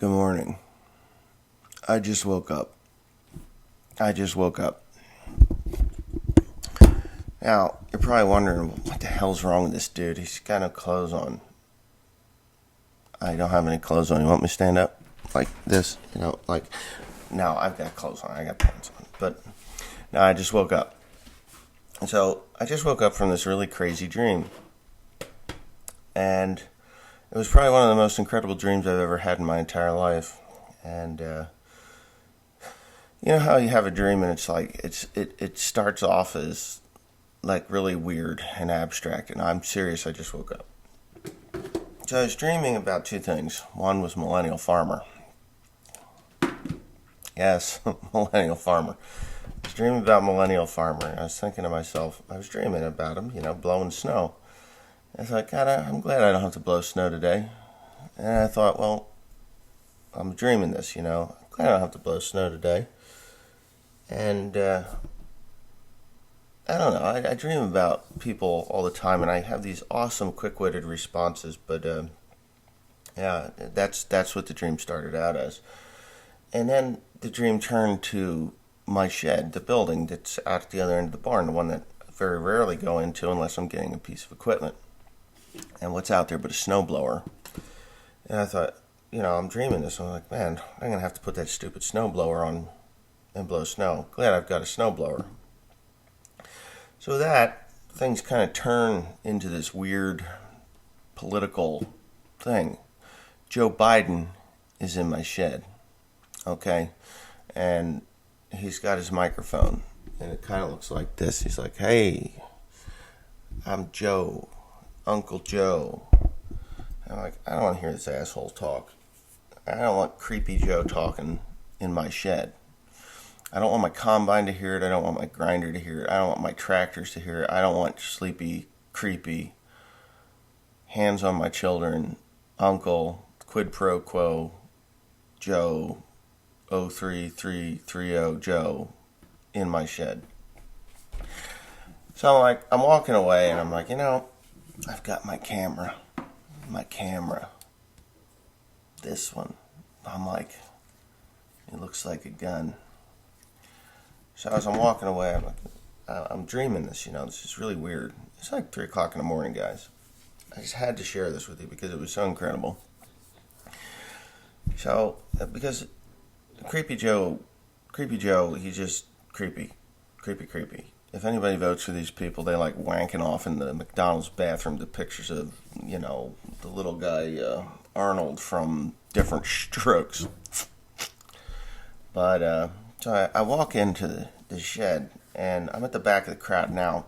Good morning. I just woke up. Now, you're probably wondering, what the hell's wrong with this dude? He's got no clothes on. I don't have any clothes on. You want me to stand up? Like this? No, I've got clothes on. I got pants on. But, no, I just woke up. And so, I just woke up from this really crazy dream. And it was probably one of the most incredible dreams I've ever had in my entire life. And, you know how you have a dream and it's like, it starts off as, like, really weird and abstract. And I'm serious, I just woke up. So I was dreaming about two things. One was Millennial Farmer. Yes, Millennial Farmer. I was dreaming about Millennial Farmer. I was thinking to myself, I was dreaming about him, blowing snow. I was like, God, I'm glad I don't have to blow snow today. And I thought, well, I'm dreaming this, I'm glad I don't have to blow snow today. And, I don't know, I dream about people all the time, and I have these awesome, quick-witted responses, but, yeah, that's what the dream started out as. And then the dream turned to my shed, the building that's out at the other end of the barn, the one that I very rarely go into unless I'm getting a piece of equipment. And what's out there but a snowblower? And I thought, I'm dreaming this. I'm like, man, I'm going to have to put that stupid snowblower on and blow snow. Glad I've got a snowblower. So with that, things kind of turn into this weird political thing. Joe Biden is in my shed, okay? And he's got his microphone, and it kind of looks like this. He's like, hey, I'm Joe. Uncle Joe. I'm like, I don't want to hear this asshole talk. I don't want creepy Joe talking in my shed. I don't want my combine to hear it. I don't want my grinder to hear it. I don't want my tractors to hear it. I don't want sleepy, creepy, hands on my children, Uncle, quid pro quo, Joe, 03330 Joe in my shed. So I'm walking away, and I'm like, I've got my camera. This one. I'm like, it looks like a gun. So as I'm walking away, I'm dreaming this, this is really weird. It's like 3 o'clock in the morning, guys. I just had to share this with you because it was so incredible. So, because Creepy Joe, he's just creepy. If anybody votes for these people, they like wanking off in the McDonald's bathroom the pictures of, the little guy, Arnold from Different Strokes. But, so I walk into the shed, and I'm at the back of the crowd. Now,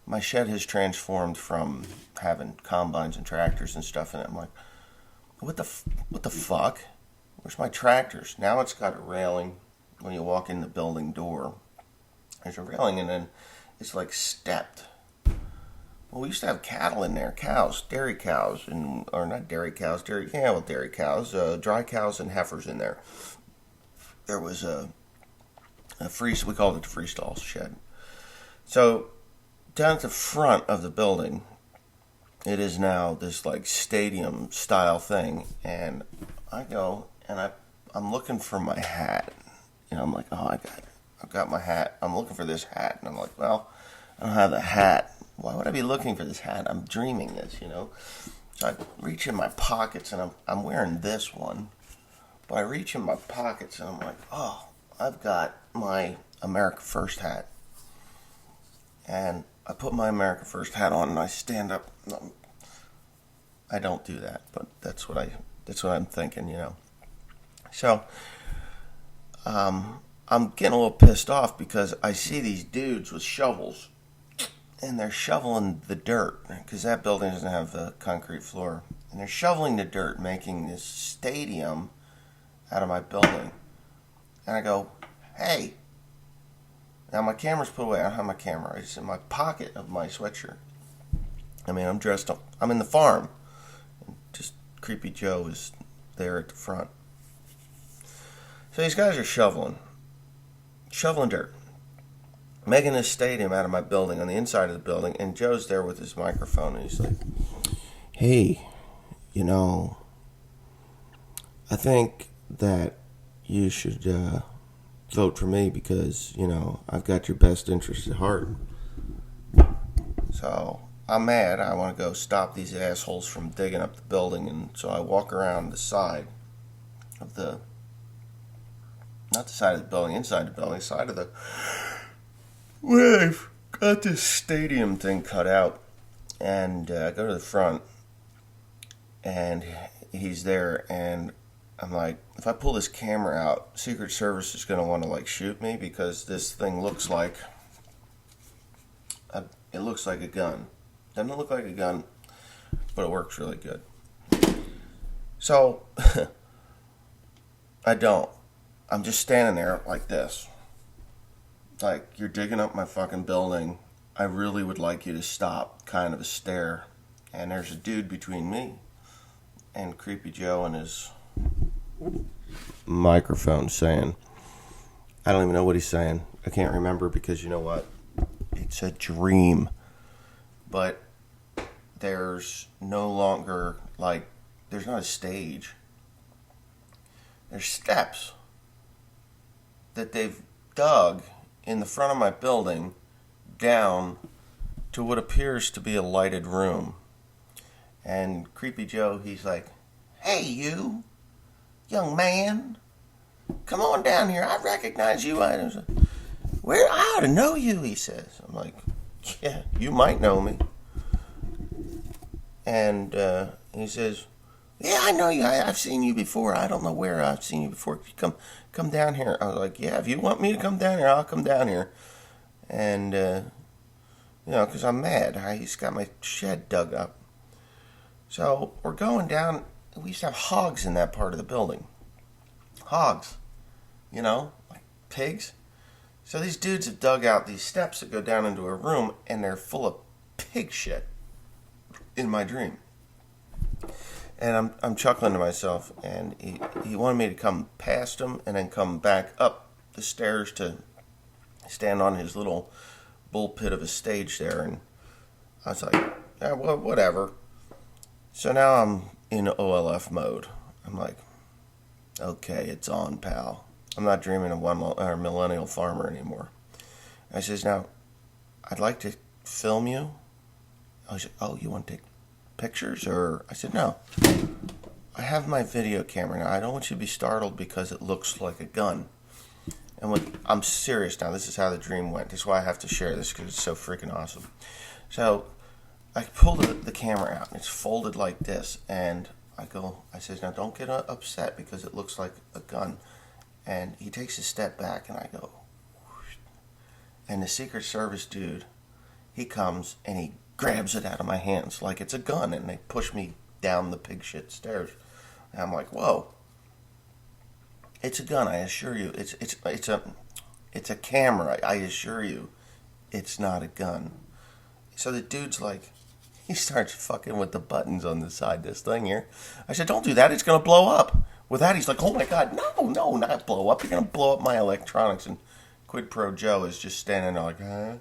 my shed has transformed from having combines and tractors and stuff in it. I'm like, what the fuck? Where's my tractors? Now it's got a railing when you walk in the building door. There's a railing, and then it's like stepped. Well, we used to have cattle in there, cows, dairy cows, dairy cows, dry cows and heifers in there. There was a we called it the freestall shed. So, down at the front of the building, it is now this like stadium style thing, and I go, and I'm looking for my hat. I'm like, oh, I've got my hat. I'm looking for this hat. And I'm like, well, I don't have the hat. Why would I be looking for this hat? I'm dreaming this, So I reach in my pockets, and I'm wearing this one. But I reach in my pockets, and I'm like, oh, I've got my America First hat. And I put my America First hat on, and I stand up. I don't do that, but that's what I'm thinking, So, I'm getting a little pissed off because I see these dudes with shovels, and they're shoveling the dirt because that building doesn't have the concrete floor, and they're shoveling the dirt, making this stadium out of my building. And I go, hey. Now my camera's put away. I don't have my camera. It's in my pocket of my sweatshirt. I'm dressed up. I'm in the farm. And just Creepy Joe is there at the front. So these guys are shoveling dirt, making this stadium out of my building on the inside of the building, and Joe's there with his microphone, and he's like, hey, I think that you should vote for me because, I've got your best interest at heart. So I'm mad. I want to go stop these assholes from digging up the building. And so I walk around the side of the, not the side of the building, inside the building, side of the, where they've got this stadium thing cut out. And I go to the front, and he's there, and I'm like, if I pull this camera out, Secret Service is going to want to shoot me because this thing looks like it looks like a gun. Doesn't look like a gun, but it works really good. So I don't. I'm just standing there like this. Like, you're digging up my fucking building. I really would like you to stop. Kind of a stare. And there's a dude between me and Creepy Joe and his microphone saying, I don't even know what he's saying. I can't remember because you know what? It's a dream. But there's no longer, there's not a stage. There's steps that they've dug in the front of my building down to what appears to be a lighted room. And Creepy Joe, he's like, hey, you, young man, come on down here. I recognize you. I ought to know you, he says. I'm like, yeah, you might know me. And he says, yeah, I know you. I've seen you before. I don't know where I've seen you before. Come down here. I was like, yeah, if you want me to come down here, I'll come down here. And, because I'm mad. He's got my shed dug up. So we're going down. We used to have hogs in that part of the building. Hogs. Like pigs. So these dudes have dug out these steps that go down into a room, and they're full of pig shit in my dream. And I'm chuckling to myself, and he wanted me to come past him and then come back up the stairs to stand on his little bullpit of a stage there. And I was like, yeah, well, whatever. So now I'm in OLF mode. I'm like, okay, it's on, pal. I'm not dreaming of a millennial farmer anymore. I says, now, I'd like to film you. I said, oh, you want to take pictures? Or I said, no. I have my video camera now. I don't want you to be startled because it looks like a gun. And I'm serious now. This is how the dream went. This is why I have to share this because it's so freaking awesome. So I pulled the camera out, and it's folded like this. And I says, now don't get upset because it looks like a gun. And he takes a step back, and I go, whoosh. And the Secret Service dude, he comes, and he grabs it out of my hands like it's a gun, and they push me down the pig shit stairs. And I'm like, whoa. It's a gun, I assure you. It's a camera, I assure you. It's not a gun. So the dude's like, he starts fucking with the buttons on the side of this thing here. I said, don't do that, it's going to blow up. With that, he's like, oh my God, no, not blow up. You're going to blow up my electronics. And Quid Pro Joe is just standing there like, huh?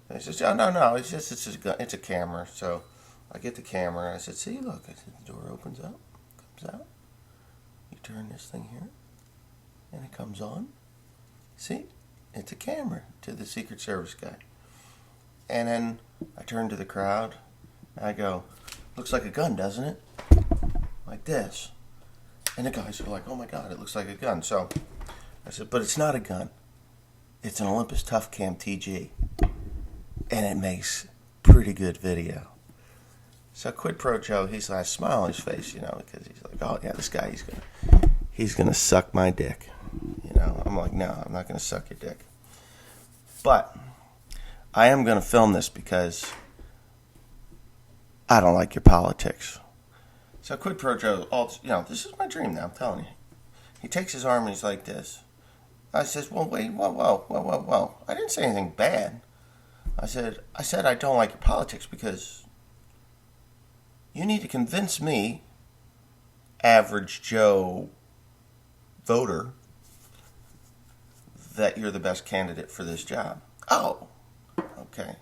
And he says, oh, no, it's a camera. So I get the camera, and I said, see, look, I said, the door opens up, comes out. You turn this thing here, and it comes on. See, it's a camera to the Secret Service guy. And then I turn to the crowd, and I go, looks like a gun, doesn't it? Like this. And the guys are like, oh my God, it looks like a gun. So I said, but it's not a gun. It's an Olympus Tough Cam TG. And it makes pretty good video. So Quid Pro Joe, he's got a smile on his face, because he's like, oh yeah, this guy, he's gonna suck my dick. I'm like, no, I'm not gonna suck your dick. But I am gonna film this because I don't like your politics. So Quid Pro Joe, this is my dream now, I'm telling you. He takes his arm and he's like this. I says, well, wait, whoa. I didn't say anything bad. I said I don't like your politics because you need to convince me, average Joe voter, that you're the best candidate for this job. Oh, okay.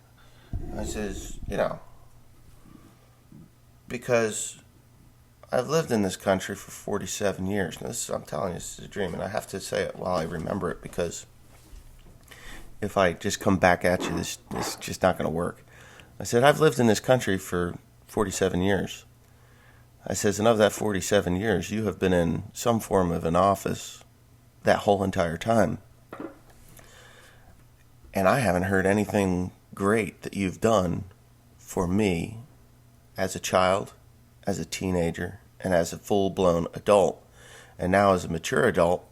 I says, because I've lived in this country for 47 years. Now, I'm telling you, this is a dream, and I have to say it while I remember it, because if I just come back at you, this is just not going to work. I said, I've lived in this country for 47 years. I says, and of that 47 years, you have been in some form of an office that whole entire time. And I haven't heard anything great that you've done for me as a child, as a teenager, and as a full-blown adult. And now as a mature adult,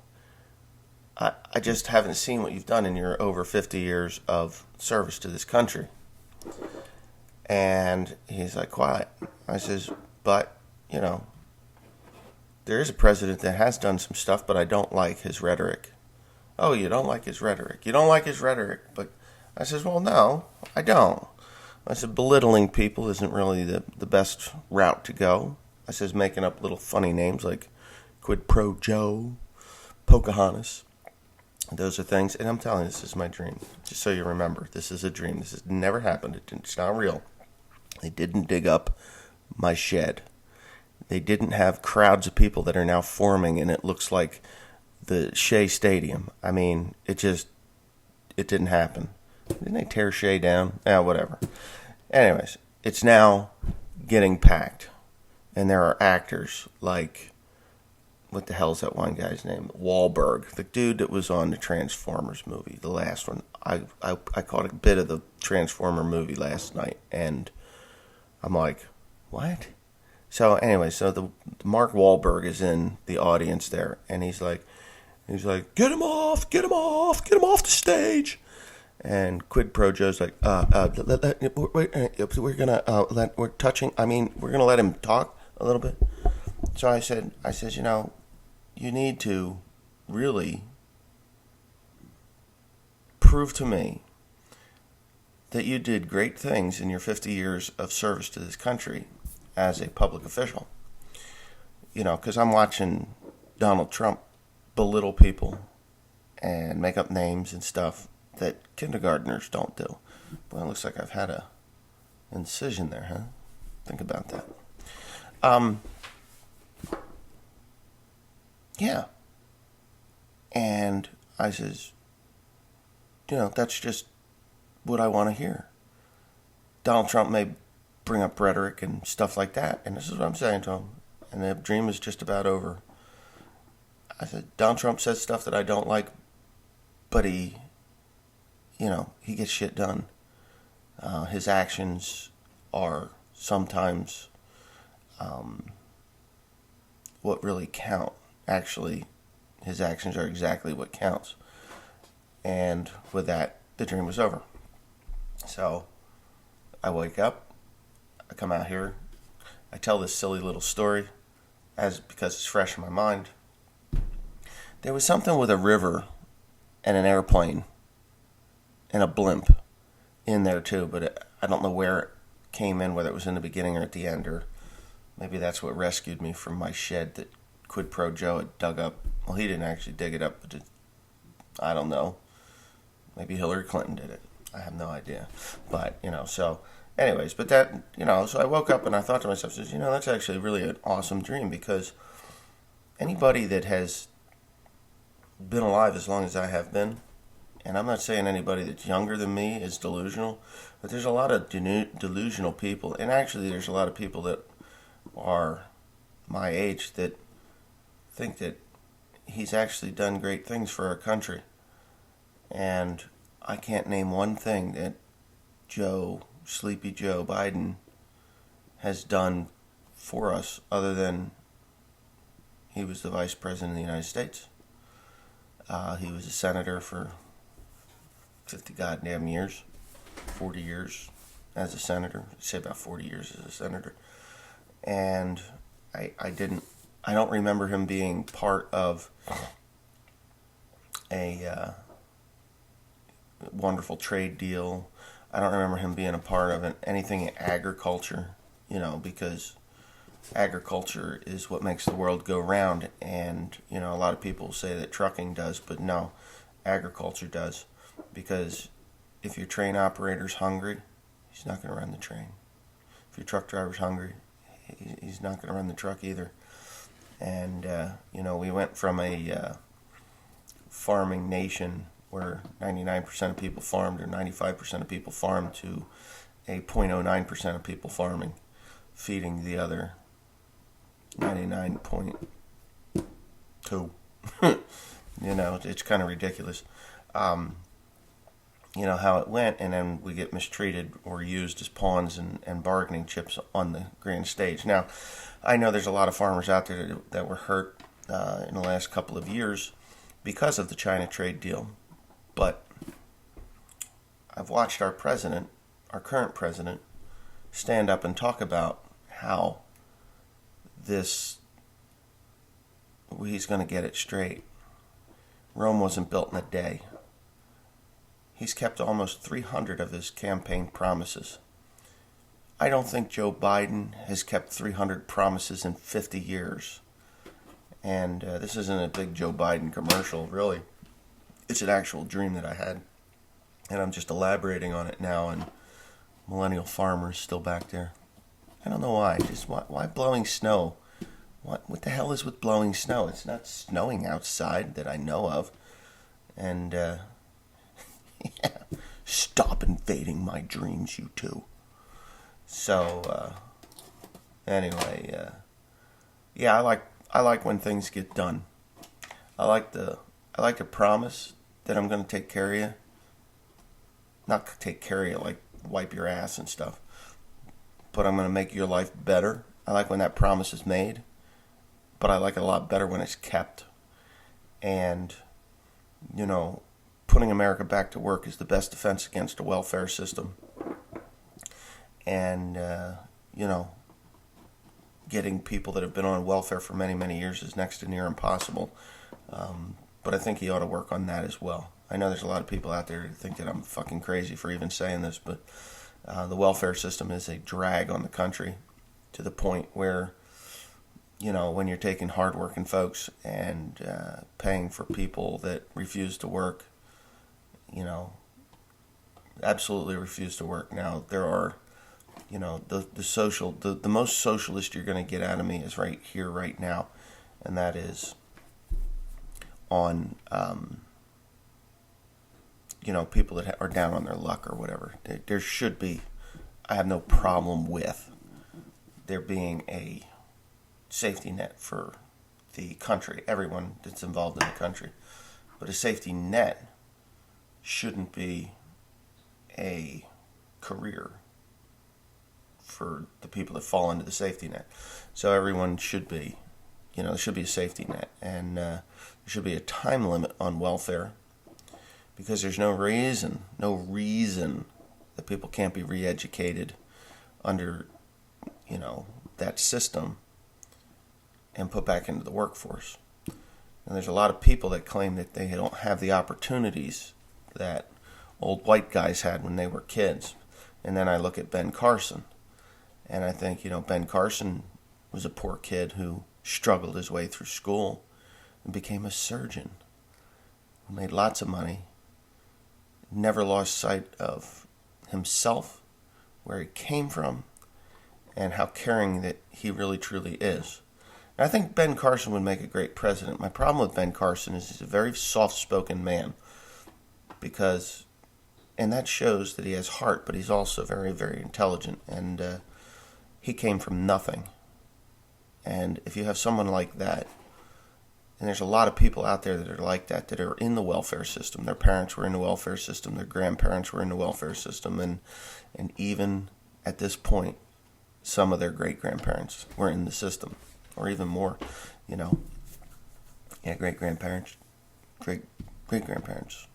I just haven't seen what you've done in your over 50 years of service to this country. And he's like, quiet. I says, but, you know, there is a president that has done some stuff, but I don't like his rhetoric. Oh, you don't like his rhetoric. You don't like his rhetoric. But I says, well, no, I don't. I said, belittling people isn't really the best route to go. I says, making up little funny names like Quid Pro Joe, Pocahontas. Those are things, and I'm telling you, this is my dream. Just so you remember, this is a dream. This has never happened. It's not real. They didn't dig up my shed. They didn't have crowds of people that are now forming, and it looks like the Shea Stadium. I mean, it didn't happen. Didn't they tear Shea down? Yeah, whatever. Anyways, it's now getting packed, and there are actors like, what the hell's that one guy's name? Wahlberg, the dude that was on the Transformers movie, the last one. I caught a bit of the Transformer movie last night, and I'm like, what? So anyway, so the Mark Wahlberg is in the audience there, and he's like, get him off the stage. And Quid Pro Joe's like, we're gonna let him talk a little bit. So I said, you know, you need to really prove to me that you did great things in your 50 years of service to this country as a public official. You know, because I'm watching Donald Trump belittle people and make up names and stuff that kindergartners don't do. Well, it looks like I've had a incision there, huh? Think about that. Yeah. And I says, you know, that's just what I want to hear. Donald Trump may bring up rhetoric and stuff like that, and this is what I'm saying to him. And the dream is just about over. I said, Donald Trump says stuff that I don't like, but he gets shit done. His actions are sometimes what really count. Actually, his actions are exactly what counts. And with that, the dream was over. So I wake up, I come out here, I tell this silly little story because it's fresh in my mind. There was something with a river and an airplane and a blimp in there too, but I don't know where it came in, whether it was in the beginning or at the end, or maybe that's what rescued me from my shed that Quid Pro Joe had dug up. Well, he didn't actually dig it up, but I don't know. Maybe Hillary Clinton did it. I have no idea. But, so anyways, but that, so I woke up and I thought to myself, that's actually really an awesome dream, because anybody that has been alive as long as I have been, and I'm not saying anybody that's younger than me is delusional, but there's a lot of delusional people, and actually there's a lot of people that are my age that think that he's actually done great things for our country. And I can't name one thing that Sleepy Joe Biden has done for us other than he was the vice president of the United States. He was a senator for 50 goddamn years, 40 years as a senator. I'd say about 40 years as a senator. And I don't remember him being part of a wonderful trade deal. I don't remember him being a part of anything in agriculture, because agriculture is what makes the world go round. And, a lot of people say that trucking does, but no, agriculture does. Because if your train operator's hungry, he's not going to run the train. If your truck driver's hungry, He's not going to run the truck either. And, we went from a farming nation where 99% of people farmed or 95% of people farmed to a 0.09% of people farming, feeding the other 99.2. It's kind of ridiculous. How it went, and then we get mistreated or used as pawns and bargaining chips on the grand stage. Now, I know there's a lot of farmers out there that were hurt in the last couple of years because of the China trade deal, but I've watched our current president, stand up and talk about how he's going to get it straight. Rome wasn't built in a day. He's kept almost 300 of his campaign promises. I don't think Joe Biden has kept 300 promises in 50 years. And this isn't a big Joe Biden commercial, really. It's an actual dream that I had. And I'm just elaborating on it now, and millennial farmers still back there. I don't know why. Just why blowing snow? What the hell is with blowing snow? It's not snowing outside that I know of. And, yeah. Stop invading my dreams, you two. So, anyway, yeah, I like when things get done. I like to promise that I'm going to take care of you. Not take care of you like wipe your ass and stuff, but I'm going to make your life better. I like when that promise is made, but I like it a lot better when it's kept. And, putting America back to work is the best defense against a welfare system. And, getting people that have been on welfare for many, many years is next to near impossible. But I think he ought to work on that as well. I know there's a lot of people out there who think that I'm fucking crazy for even saying this, but the welfare system is a drag on the country to the point where, when you're taking hardworking folks and paying for people that refuse to work, absolutely refuse to work. Now, there are, the most socialist you're going to get out of me is right here, right now, and that is on, people that are down on their luck or whatever. There should be, I have no problem with there being a safety net for the country, everyone that's involved in the country. But a safety net shouldn't be a career for the people that fall into the safety net. So everyone should be, there should be a safety net. And there should be a time limit on welfare, because there's no reason that people can't be re-educated under, that system and put back into the workforce. And there's a lot of people that claim that they don't have the opportunities that old white guys had when they were kids. And then I look at Ben Carson, and I think, Ben Carson was a poor kid who struggled his way through school and became a surgeon who made lots of money, never lost sight of himself, where he came from, and how caring that he really truly is. And I think Ben Carson would make a great president. My problem with Ben Carson is he's a very soft-spoken man, and that shows that he has heart, but he's also very, very intelligent, and he came from nothing. And if you have someone like that, and there's a lot of people out there that are like that are in the welfare system. Their parents were in the welfare system. Their grandparents were in the welfare system. And even at this point, some of their great-grandparents were in the system, or even more, Yeah, great-grandparents. Great-grandparents.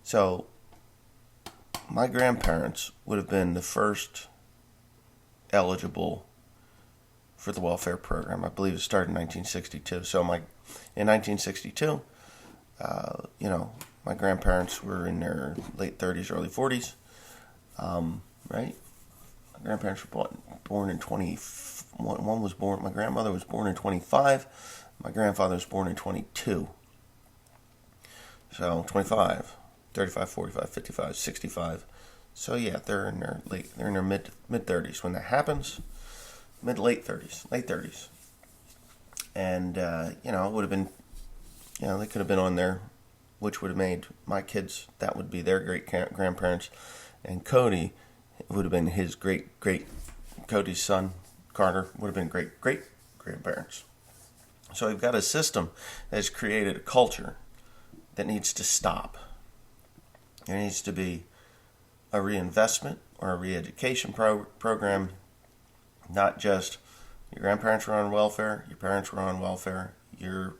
So, my grandparents would have been the first eligible for the welfare program. I believe it started in 1962. So in 1962, my grandparents were in their late 30s, early 40s, right? My grandparents were born in one was born, my grandmother was born in 25, my grandfather was born in 22. So 25, 35, 45, 55, 65. So yeah, they're in their mid 30s when that happens. late 30s. And, it would have been, they could have been on there, which would have made my kids, that would be their great-grandparents. And Cody would have been his Cody's son, Carter, would have been great-grandparents. So we've got a system that has created a culture that needs to stop. There needs to be a reinvestment or a re-education program, not just your grandparents were on welfare, your parents were on welfare, you're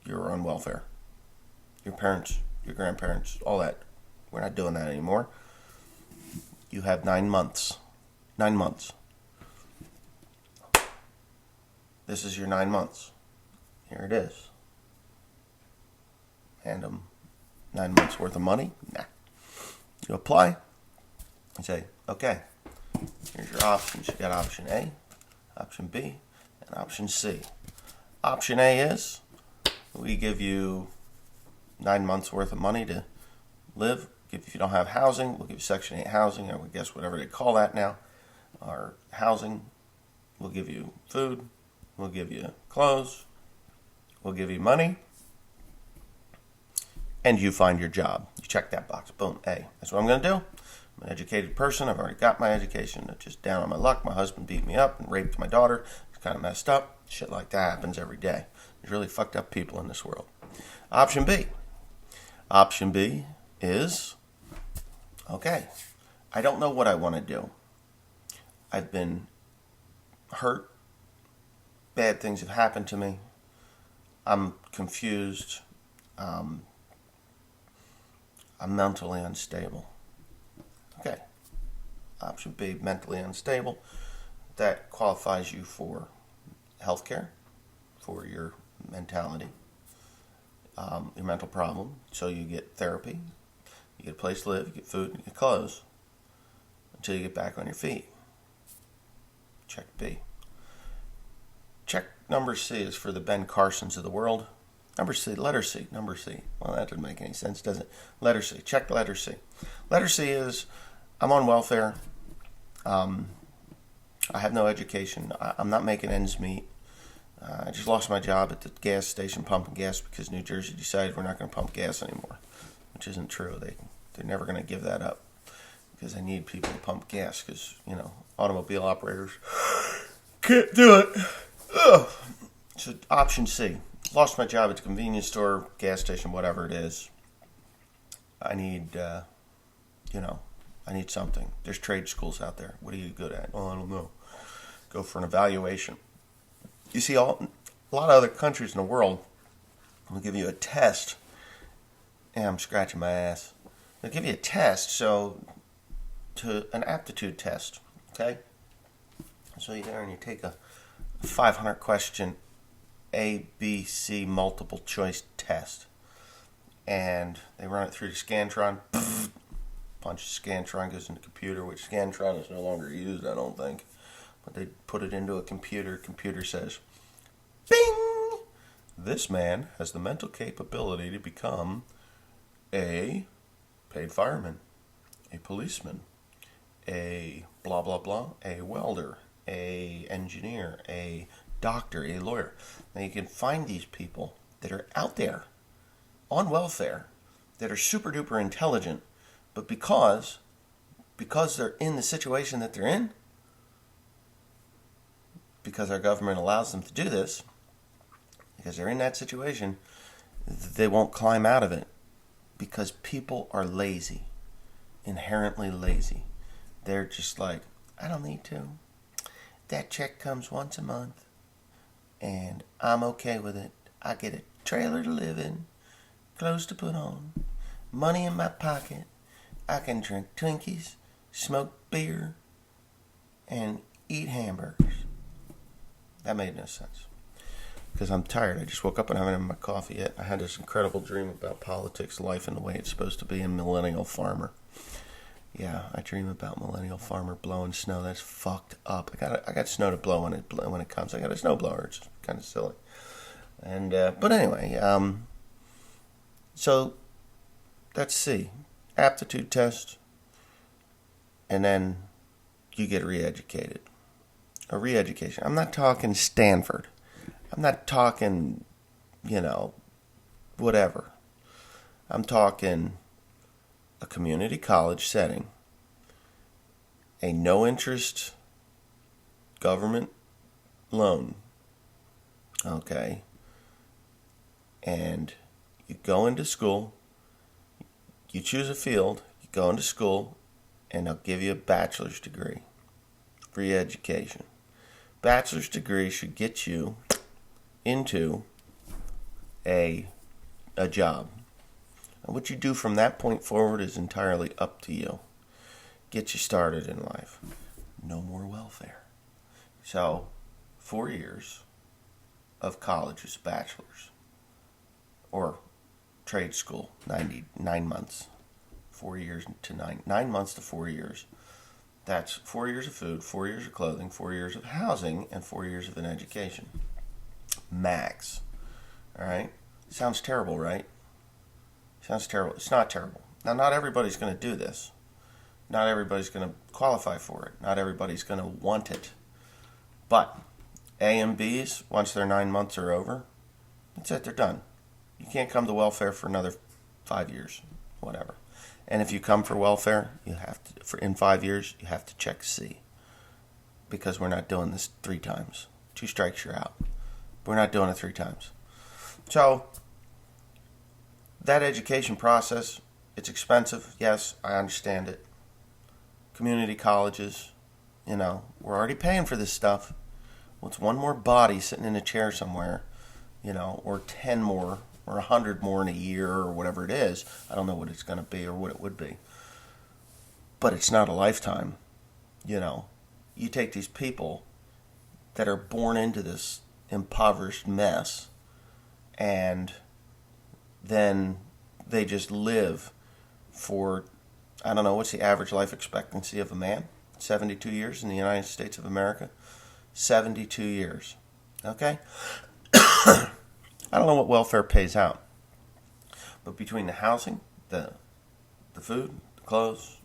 on welfare. Your parents, your grandparents, all that. We're not doing that anymore. You have 9 months. 9 months. This is your 9 months. Here it is. Hand them 9 months worth of money. Nah. You apply. You say, okay, here's your options. You got option A, option B, and option C. Option A is we give you 9 months worth of money to live. If you don't have housing, we'll give you Section 8 housing, or I guess whatever they call that now. Our housing, we'll give you food, we'll give you clothes, we'll give you money, and you find your job. You check that box. Boom, A. That's what I'm going to do. I'm an educated person. I've already got my education. I'm just down on my luck. My husband beat me up and raped my daughter. It's kind of messed up. Shit like that happens every day. There's really fucked up people in this world. Option B. Option B is, okay, I don't know what I want to do. I've been hurt. Bad things have happened to me. I'm confused. I'm mentally unstable. Okay. Option B, mentally unstable. That qualifies you for health care, for your mentality, your mental problem. So you get therapy, you get a place to live, you get food, you get clothes until you get back on your feet. Check B. Check number C is for the Ben Carsons of the world. Number C, letter C, number C. Well, that doesn't make any sense, does it? Letter C. Check letter C. Letter C is, I'm on welfare. I have no education. I'm not making ends meet. I just lost my job at the gas station pumping gas because New Jersey decided we're not going to pump gas anymore, which isn't true. They're never going to give that up because they need people to pump gas because, automobile operators can't do it. Ugh. So option C. Lost my job at the convenience store, gas station, whatever it is. I need, I need something. There's trade schools out there. What are you good at? Oh, I don't know. Go for an evaluation. You see, a lot of other countries in the world will give you a test. Yeah, I'm scratching my ass. They'll give you a test, an aptitude test, okay? So you're there and you take a 500 question A, B, C multiple choice test. And they run it through the Scantron. Punch the Scantron, goes into the computer, which Scantron is no longer used, I don't think. But they put it into a computer. Computer says, bing! This man has the mental capability to become a paid fireman, a policeman, a blah, blah, blah, a welder, a engineer, a doctor, a lawyer. Now you can find these people that are out there on welfare that are super duper intelligent, but because they're in the situation that they're in, because our government allows them to do this, because they're in that situation, they won't climb out of it because people are lazy, inherently lazy. They're just like, I don't need to. That check comes once a month and I'm okay with it. I get a trailer to live in, clothes to put on, money in my pocket. I can drink Twinkies, smoke beer, and eat hamburgers. That made no sense. Because I'm tired. I just woke up and I haven't had my coffee yet. I had this incredible dream about politics, life, and the way it's supposed to be in Millennial Farmer. Yeah, I dream about Millennial Farmer blowing snow. That's fucked up. I got snow to blow when it comes. I got a snowblower. It's kind of silly. And but anyway, so that's C. Aptitude test, and then you get re-educated. a re-education. I'm not talking Stanford. I'm not talking, whatever. I'm talking a community college setting, a no-interest government loan, okay? And you go into school, you choose a field, you go into school, and they'll give you a bachelor's degree. Free education. Bachelor's degree should get you into a job. And what you do from that point forward is entirely up to you. Get you started in life. No more welfare. So, 4 years of college is bachelor's. Or trade school, 9 months. 4 years to 9 months to 4 years. That's 4 years of food, 4 years of clothing, 4 years of housing, and 4 years of an education. Max. Alright? Sounds terrible, right? Sounds terrible. It's not terrible. Now, not everybody's going to do this. Not everybody's going to qualify for it. Not everybody's going to want it. But A and Bs, once their 9 months are over, that's it, they're done. You can't come to welfare for another 5 years, whatever. And if you come for welfare, you have to, in 5 years, you have to check C. Because we're not doing this 3 times. 2 strikes, you're out. We're not doing it 3 times. So, that education process, it's expensive. Yes, I understand it. Community colleges, we're already paying for this stuff. What's one more body sitting in a chair somewhere, or 10 more, or 100 more in a year, or whatever it is. I don't know what it's going to be or what it would be. But it's not a lifetime. You take these people that are born into this impoverished mess, and then they just live for, I don't know, what's the average life expectancy of a man? 72 years in the United States of America? 72 years. Okay? I don't know what welfare pays out. But between the housing, the food, the clothes,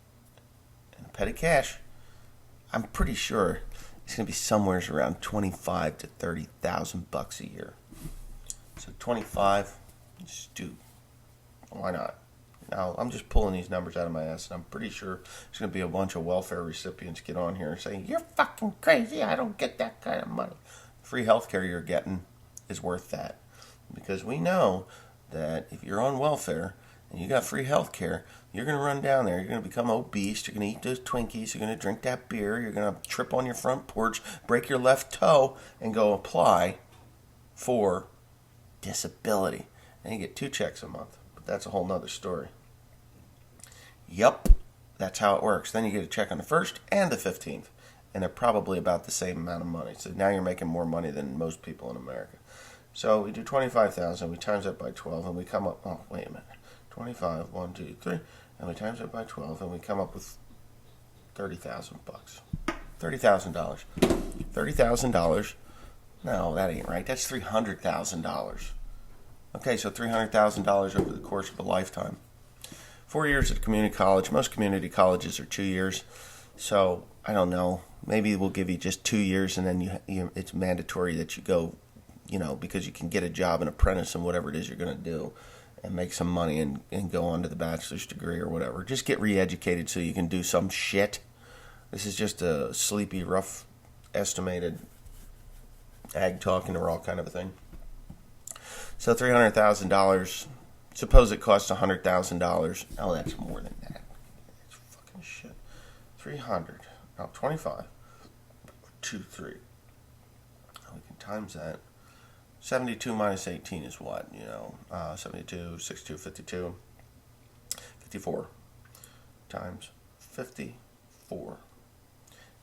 and the petty cash, I'm pretty sure it's going to be somewhere around $25,000 to $30,000 a year. So 25, just do. Why not? Now, I'm just pulling these numbers out of my ass, and I'm pretty sure there's going to be a bunch of welfare recipients get on here and say, "You're fucking crazy. I don't get that kind of money." Free health care you're getting is worth that. Because we know that if you're on welfare and you got free health care, you're going to run down there. You're going to become obese. You're going to eat those Twinkies. You're going to drink that beer. You're going to trip on your front porch, break your left toe, and go apply for disability. And you get 2 checks a month. But that's a whole nother story. Yup, that's how it works. Then you get a check on the 1st and the 15th. And they're probably about the same amount of money. So now you're making more money than most people in America. So we do 25,000, we times that by 12, and we come up, oh, wait a minute. 25, 1, 2, 3, and we times it by 12, and we come up with $30,000. $30,000. $30,000. No, that ain't right. That's $300,000. Okay, so $300,000 over the course of a lifetime. 4 years at community college. Most community colleges are 2 years. So, I don't know. Maybe we'll give you just 2 years, and then it's mandatory that you go, because you can get a job, an apprentice, and whatever it is you're going to do, and make some money and go on to the bachelor's degree or whatever. Just get re-educated so you can do some shit. This is just a sleepy, rough, estimated ag talk into all kind of a thing. So $300,000. Suppose it costs $100,000. Oh, that's more than that. That's fucking shit. 300. No, 25. 2, 3. We can times that. 72 minus 18 is what? 72, 62, 52. 54 times 54.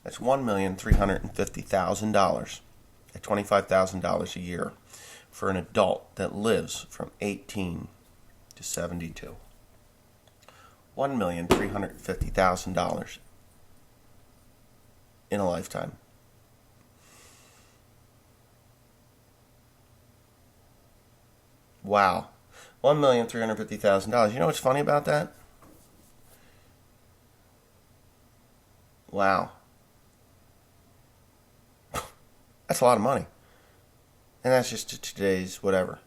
That's $1,350,000 at $25,000 a year for an adult that lives from 18 to 72. $1,350,000 in a lifetime. Wow. $1,350,000. You know what's funny about that? Wow. That's a lot of money. And that's just today's whatever.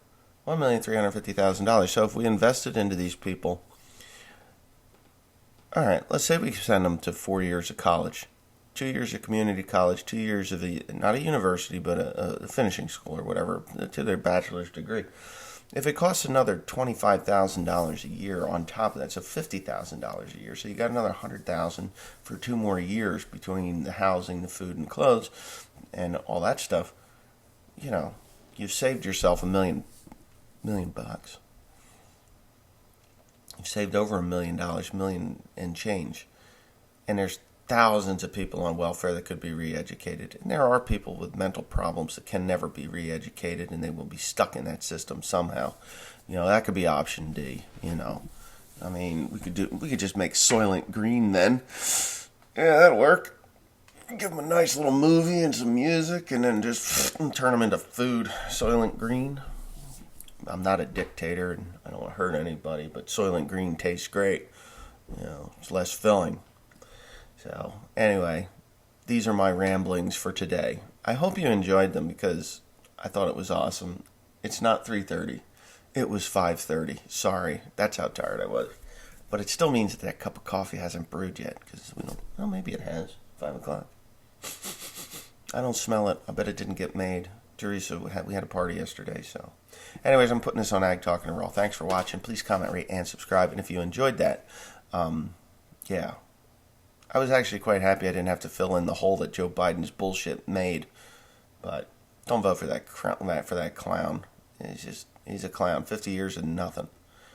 $1,350,000. So if we invested into these people, all right, let's say we send them to 4 years of college, 2 years of community college, 2 years of not a university, but a finishing school or whatever, to their bachelor's degree. If it costs another $25,000 a year on top of that, so $50,000 a year, so you got another $100,000 for 2 more years between the housing, the food, and clothes, and all that stuff. You know, you've saved yourself $1 million bucks. You've saved over $1 million, million and change, and there's thousands of people on welfare that could be re-educated. And there are people with mental problems that can never be re-educated, and they will be stuck in that system somehow. You know, that could be option D, you know. I mean, we could just make Soylent Green then. Yeah, that'll work. Give them a nice little movie and some music, and then just turn them into food. Soylent Green. I'm not a dictator, and I don't want to hurt anybody, but Soylent Green tastes great. You know, it's less filling. So, anyway, these are my ramblings for today. I hope you enjoyed them because I thought it was awesome. It's not 3:30. It was 5:30. Sorry, that's how tired I was. But it still means that cup of coffee hasn't brewed yet because we don't. Well, maybe it has. 5 o'clock. I don't smell it. I bet it didn't get made. Teresa, we had a party yesterday, so. Anyways, I'm putting this on Ag Talk and Raw. Thanks for watching. Please comment, rate, and subscribe. And if you enjoyed that, yeah. I was actually quite happy I didn't have to fill in the hole that Joe Biden's bullshit made. But don't vote for that clown. He's a clown. 50 years of nothing.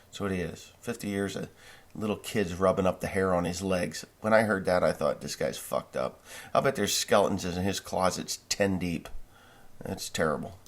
That's what he is. 50 years of little kids rubbing up the hair on his legs. When I heard that, I thought, this guy's fucked up. I'll bet there's skeletons in his closets 10 deep. That's terrible.